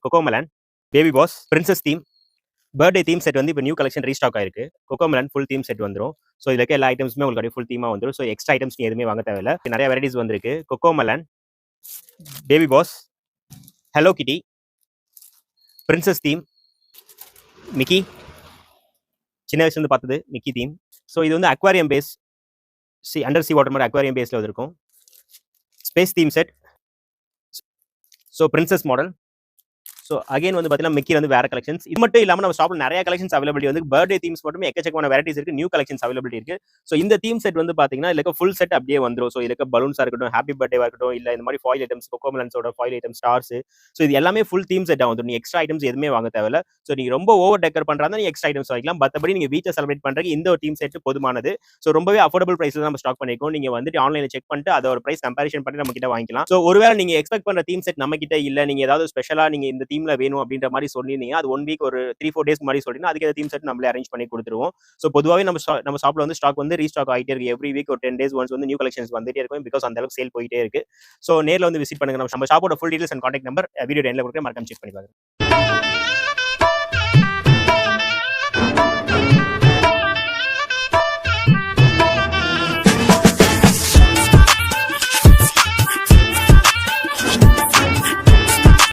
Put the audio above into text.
கொக்கோமெலன், baby boss, princess theme, birthday theme set வந்து இப்போ new collection restock ஆயிருக்கு. Cocomelon full theme set வந்துடும். So இதுல இருக்க எல்லா ஐட்டம்ஸுமே உங்களுக்கு அப்படியே ஃபுல் தீமாக வந்துடும். ஸோ எக்ஸ்ட்ரா ஐட்டம்ஸ் நீ எதுவுமே வாங்க தேவையில்ல. நிறைய வெரைட்டிஸ் வந்திருக்கு. Cocomelon, baby boss, hello kitty, princess theme, Mickey, சின்ன வயசுலேருந்து பார்த்தது மிக்கி தீம். ஸோ இது வந்து aquarium base, under sea water மாதிரி அக்வாரியம் பேஸில் இருக்கும். Space theme set, so princess model. So again வந்து பார்த்தீங்கன்னா மிக்கி வந்து வேற கலெக்ஷன்ஸ். இது மட்டும் இல்லாமல் நம்ம ஷாப்பில் நிறைய கலெக்ஷன்ஸ் அவைலபிலிட்டி வந்து பர்த்டே தீம்ஸ் மட்டுமே எக்கச்சக்கமான வெரைட்டிஸ் இருக்கு. நியூ கலெக்ஷன்ஸ் அவைலபிலிட்டி இருக்கு. ஸோ இந்த தீம் செட் வந்து பார்த்தீங்கன்னா இதுல ஃபுல் செட் அப்படியே வந்துடும். ஸோ இதுல பலூன்ஸா இருக்கட்டும், ஹாப்பி பர்த்டேவா இருக்கட்டும், இல்லை இந்த மாதிரி ஃபாயில் ஐட்டம்ஸ், கொக்கோமெலன்ஸோட ஃபாயில் ஐட்டம், ஸ்டார்ஸ். ஸோ இது எல்லாமே ஃபுல் தீம் செட் ஆகும். நீ எக்ஸ்ட்ரா ஐட்டம்ஸ் எதுவுமே வாங்க தேவையில்ல. ஸோ நீங்க ரொம்ப ஓவர் டெக்கர் பண்றாங்க நீ எக்ஸ்ட்ரா ஐட்டம்ஸ் வாங்கிக்கலாம். மற்றபடி நீங்க வீட்டை செலிப்ரேட் பண்றதுக்கு இந்த ஒரு தீம் செட் போதுமானது. ஸோ ரொம்பவே அஃபோர்டபிள் பிரைஸ்ல நம்ம ஸ்டாக் பண்ணிருக்கோம். நீங்க வந்துட்டு ஆன்லைன்ல செக் பண்ணிட்டு அதோட பிரைஸ் கம்பேரிஷன் பண்ணி நம்ம கிட்ட வாங்கிக்கலாம். ஸோ ஒருவேளை நீங்க எக்ஸ்பெக்ட் பண்ற தீம் செட் நம்ம கிட்ட இல்ல, நீங்க ஏதாவது ஸ்பெஷலா நீங்க இந்த தீம்ல வேணும் அப்படின்ற மாதிரி சொன்னீங்க, அது 1 வீக் ஒரு 3-4 டேஸ் முன்னாடி சொல்லினா அதுக்கு தீம் செட் நம்மளே அரேஞ்ச் பண்ணி கொடுத்துருவோம். ஸோ பொதுவாகவே நம்ம ஷாப்ல வந்து ஸ்டாக் வந்து ரீஸ்டாக் ஆகிட்டே இருக்கு. எவ்ரி வீக் ஒரு 10 days ஒன்ஸ் வந்து நியூ கலெக்ஷன்ஸ் வந்துட்டே இருக்கும். பிகாஸ் அந்த அளவுக்கு சேல் போயிட்டே இருக்கு. ஸோ நேரில் வந்து விசிட் பண்ணுங்க. நம்ம ஷாப்போட full details and contact number video எண்ட்ல கொடுக்குறேன், மறக்காம செக் பண்ணி பாருங்க.